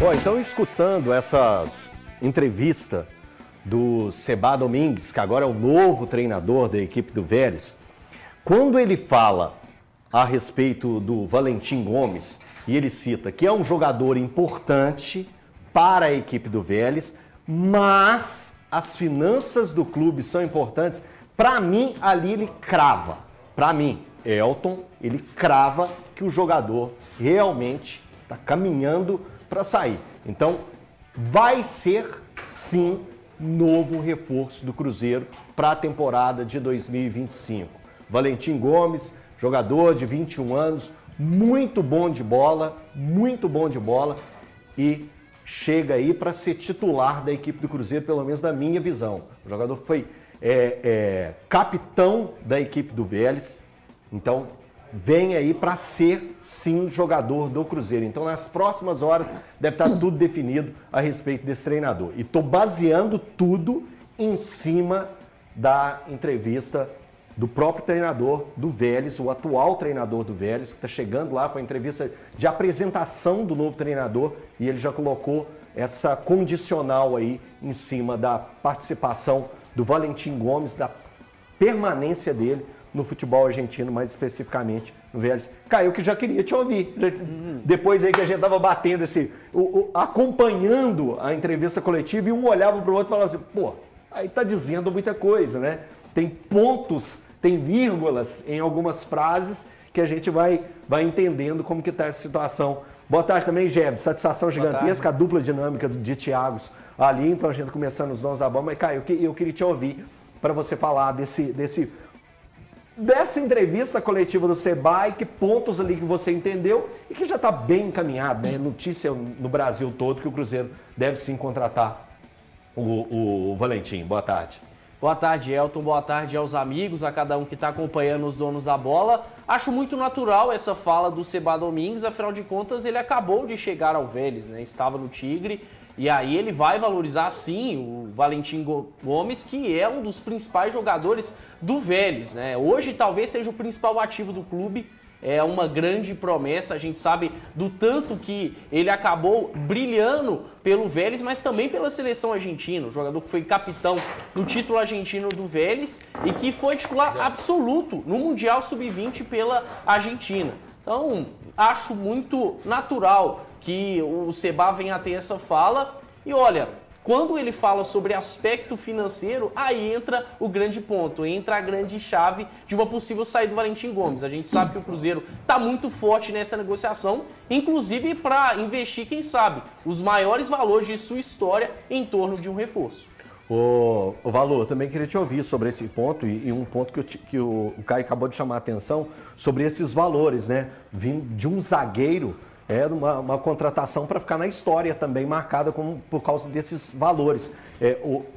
Bom, então escutando essa entrevista do Seba Domingues, que agora é o novo treinador da equipe do Vélez, quando ele fala a respeito do Valentim Gomes, e ele cita que é um jogador importante para a equipe do Vélez, mas as finanças do clube são importantes, para mim, ali ele crava. Para mim, Elton, ele crava que o jogador realmente está caminhando para sair. Então, vai ser, sim, novo reforço do Cruzeiro para a temporada de 2025. Valentim Gomes, jogador de 21 anos, muito bom de bola e chega aí para ser titular da equipe do Cruzeiro, pelo menos na minha visão. O jogador que foi capitão da equipe do Vélez, então vem aí para ser, sim, jogador do Cruzeiro. Então, nas próximas horas, deve estar tudo definido a respeito desse treinador. E estou baseando tudo em cima da entrevista do próprio treinador do Vélez, o atual treinador do Vélez, que está chegando lá. Foi uma entrevista de apresentação do novo treinador e ele já colocou essa condicional aí em cima da participação do Valentim Gomes, da permanência dele no futebol argentino, mais especificamente no Vélez. Caio, que já queria te ouvir. Depois aí que a gente estava batendo acompanhando a entrevista coletiva e um olhava para o outro e falava assim, pô, aí tá dizendo muita coisa, né? Tem pontos, tem vírgulas em algumas frases que a gente vai entendendo como que está essa situação. Boa tarde também, Jeves. Satisfação gigantesca, a dupla dinâmica de Thiagos ali. Então a gente começando os donos da bola. Mas, Caio, eu queria te ouvir para você falar dessa entrevista coletiva do Seba e que pontos ali que você entendeu e que já está bem encaminhado, né? Notícia no Brasil todo que o Cruzeiro deve sim contratar o Valentim. Boa tarde. Boa tarde, Elton. Boa tarde aos amigos, a cada um que está acompanhando os donos da bola. Acho muito natural essa fala do Seba Domingues, afinal de contas ele acabou de chegar ao Vélez, né? Estava no Tigre. E aí ele vai valorizar, sim, o Valentim Gomes, que é um dos principais jogadores do Vélez, né? Hoje talvez seja o principal ativo do clube, é uma grande promessa, a gente sabe do tanto que ele acabou brilhando pelo Vélez, mas também pela seleção argentina, o jogador que foi capitão no título argentino do Vélez e que foi titular absoluto no Mundial Sub-20 pela Argentina. Então, acho muito natural que o Seba venha a ter essa fala. E olha, quando ele fala sobre aspecto financeiro, aí entra o grande ponto, entra a grande chave de uma possível saída do Valentim Gomes. A gente sabe que o Cruzeiro está muito forte nessa negociação, inclusive para investir, quem sabe, os maiores valores de sua história em torno de um reforço. O Valor, também queria te ouvir sobre esse ponto e um ponto que o Caio acabou de chamar a atenção sobre esses valores, né? Vindo de um zagueiro, uma contratação para ficar na história também marcada por causa desses valores.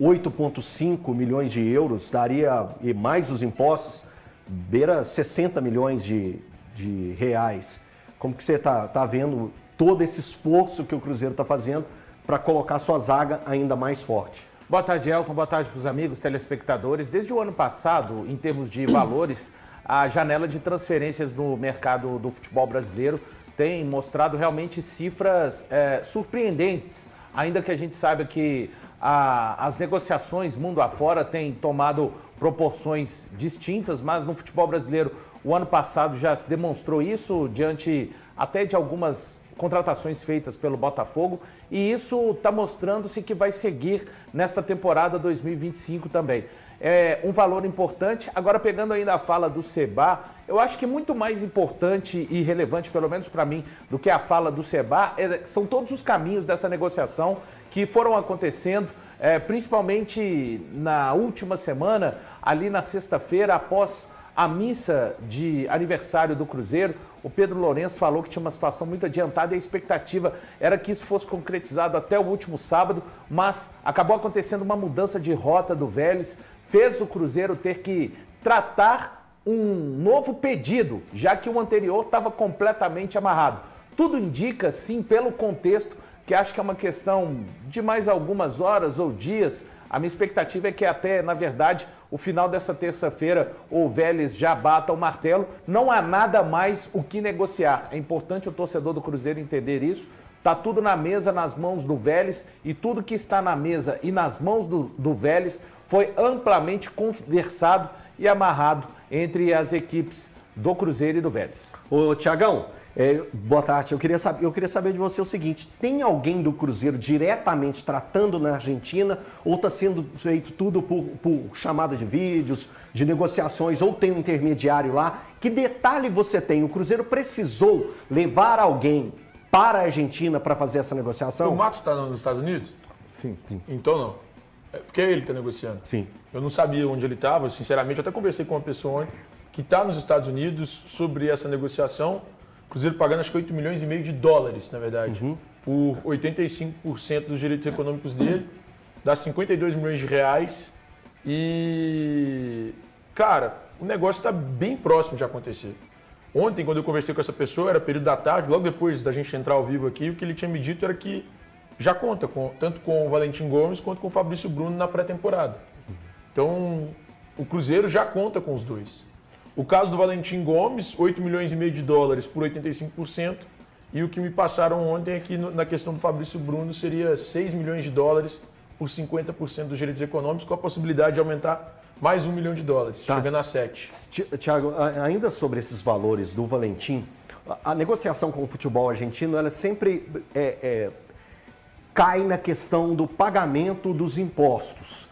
8,5 milhões de euros daria, e mais os impostos, beira 60 milhões de reais. Como que você está vendo todo esse esforço que o Cruzeiro está fazendo para colocar sua zaga ainda mais forte? Boa tarde, Elton. Boa tarde para os amigos telespectadores. Desde o ano passado, em termos de valores, a janela de transferências no mercado do futebol brasileiro tem mostrado realmente cifras surpreendentes, ainda que a gente saiba que as negociações mundo afora têm tomado proporções distintas, mas no futebol brasileiro o ano passado já se demonstrou isso diante até de algumas contratações feitas pelo Botafogo, e isso está mostrando-se que vai seguir nesta temporada 2025 também. É um valor importante. Agora, pegando ainda a fala do Seba, eu acho que muito mais importante e relevante, pelo menos para mim, do que a fala do Seba, são todos os caminhos dessa negociação que foram acontecendo, principalmente na última semana, ali na sexta-feira, após a missa de aniversário do Cruzeiro. O Pedro Lourenço falou que tinha uma situação muito adiantada e a expectativa era que isso fosse concretizado até o último sábado, mas acabou acontecendo uma mudança de rota do Vélez, fez o Cruzeiro ter que tratar um novo pedido, já que o anterior estava completamente amarrado. Tudo indica, sim, pelo contexto, que acho que é uma questão de mais algumas horas ou dias. A minha expectativa é que até, na verdade, o final dessa terça-feira o Vélez já bata o martelo. Não há nada mais o que negociar. É importante o torcedor do Cruzeiro entender isso. Está tudo na mesa, nas mãos do Vélez, e tudo que está na mesa e nas mãos do Vélez foi amplamente conversado e amarrado entre as equipes do Cruzeiro e do Vélez. Ô, Tiagão, boa tarde. Eu queria saber de você o seguinte: tem alguém do Cruzeiro diretamente tratando na Argentina ou está sendo feito tudo por chamada de vídeos, de negociações, ou tem um intermediário lá? Que detalhe você tem? O Cruzeiro precisou levar alguém para a Argentina para fazer essa negociação? O Matos está nos Estados Unidos? Sim. Então não. É porque é ele que está negociando. Sim. Eu não sabia onde ele estava, sinceramente. Eu até conversei com uma pessoa ontem que está nos Estados Unidos sobre essa negociação. O Cruzeiro pagando acho que 8 milhões e meio de dólares, na verdade, por 85% dos direitos econômicos dele. Dá 52 milhões de reais. E, cara, o negócio está bem próximo de acontecer. Ontem, quando eu conversei com essa pessoa, era período da tarde, logo depois da gente entrar ao vivo aqui, o que ele tinha me dito era que já conta tanto com o Valentim Gomes quanto com o Fabrício Bruno na pré-temporada. Então, o Cruzeiro já conta com os dois. O caso do Valentim Gomes, 8 milhões e meio de dólares por 85%, e o que me passaram ontem é que na questão do Fabrício Bruno seria 6 milhões de dólares por 50% dos direitos econômicos, com a possibilidade de aumentar mais 1 milhão de dólares, chegando a 7. Tiago, ainda sobre esses valores do Valentim, a negociação com o futebol argentino, ela sempre cai na questão do pagamento dos impostos.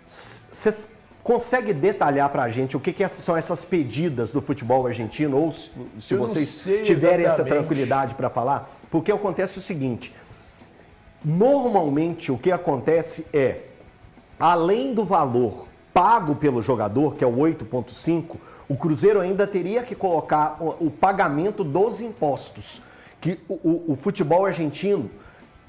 Você consegue detalhar para a gente o que são essas pedidas do futebol argentino, ou se vocês tiverem essa tranquilidade para falar? Porque acontece o seguinte: normalmente o que acontece é, além do valor pago pelo jogador, que é o 8,5, o Cruzeiro ainda teria que colocar o pagamento dos impostos, que o futebol argentino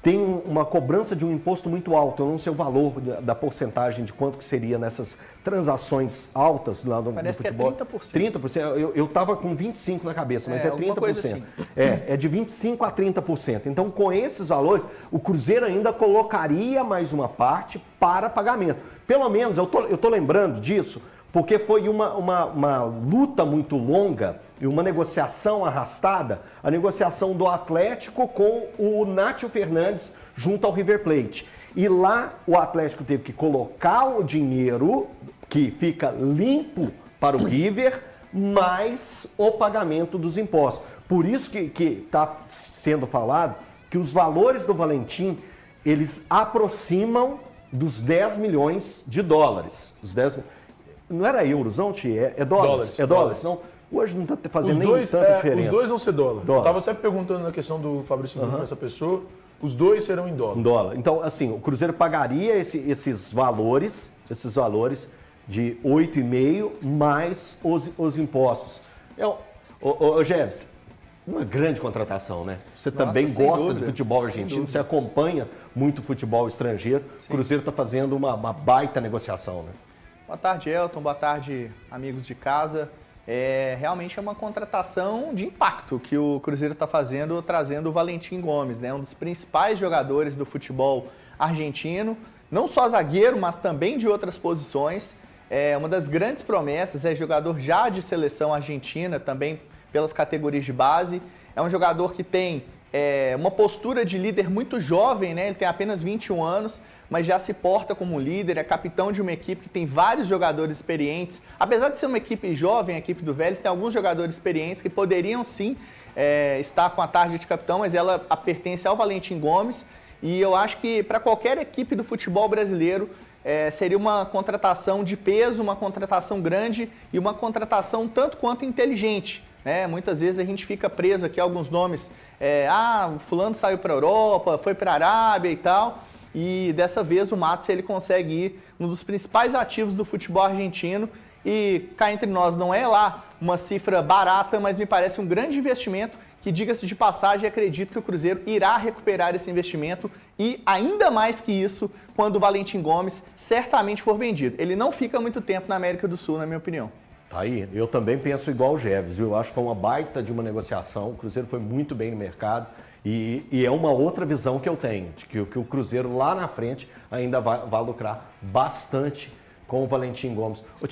tem uma cobrança de um imposto muito alto. Eu não sei o valor da porcentagem de quanto que seria nessas transações altas lá no futebol. Parece que é 30%. 30%. Eu estava com 25% na cabeça, mas é 30%. Assim. É de 25% a 30%. Então, com esses valores, o Cruzeiro ainda colocaria mais uma parte para pagamento. Pelo menos, eu tô lembrando disso, porque foi uma luta muito longa e uma negociação arrastada, a negociação do Atlético com o Nátio Fernandes junto ao River Plate. E lá o Atlético teve que colocar o dinheiro que fica limpo para o River, mais o pagamento dos impostos. Por isso que está sendo falado que os valores do Valentim, eles aproximam dos 10 milhões de dólares. Os 10, não era euros, não, Tia? É dólares. É dólares. Não, hoje não está fazendo nem tanta diferença. Os dois vão ser dólar. Eu estava até perguntando na questão do Fabrício Bruno, essa pessoa. Os dois serão em dólar. Em dólar. Então, assim, o Cruzeiro pagaria esses valores de 8,5 mais os impostos. Ô Jeves, uma grande contratação, né? Você também gosta de futebol argentino, você acompanha muito futebol estrangeiro. Sim. O Cruzeiro está fazendo uma baita negociação, né? Boa tarde, Elton. Boa tarde, amigos de casa. Realmente é uma contratação de impacto que o Cruzeiro está fazendo, trazendo o Valentim Gomes, né? Um dos principais jogadores do futebol argentino, não só zagueiro, mas também de outras posições. Uma das grandes promessas, é jogador já de seleção argentina, também pelas categorias de base. É um jogador que tem uma postura de líder muito jovem, né? Ele tem apenas 21 anos, mas já se porta como um líder, é capitão de uma equipe que tem vários jogadores experientes. Apesar de ser uma equipe jovem, a equipe do Vélez, tem alguns jogadores experientes que poderiam sim estar com a tarja de capitão, mas ela pertence ao Valentim Gomes. E eu acho que para qualquer equipe do futebol brasileiro seria uma contratação de peso, uma contratação grande e uma contratação tanto quanto inteligente, né? Muitas vezes a gente fica preso aqui a alguns nomes. O fulano saiu para a Europa, foi para a Arábia e tal. E dessa vez o Matos ele consegue ir um dos principais ativos do futebol argentino. E cá entre nós, não é lá uma cifra barata, mas me parece um grande investimento que, diga-se de passagem, acredito que o Cruzeiro irá recuperar esse investimento e ainda mais que isso quando o Valentim Gomes certamente for vendido. Ele não fica muito tempo na América do Sul, na minha opinião. Tá aí, eu também penso igual o Jeves, eu acho que foi uma baita de uma negociação, o Cruzeiro foi muito bem no mercado e é uma outra visão que eu tenho, de que o Cruzeiro lá na frente ainda vai lucrar bastante com o Valentim Gomes.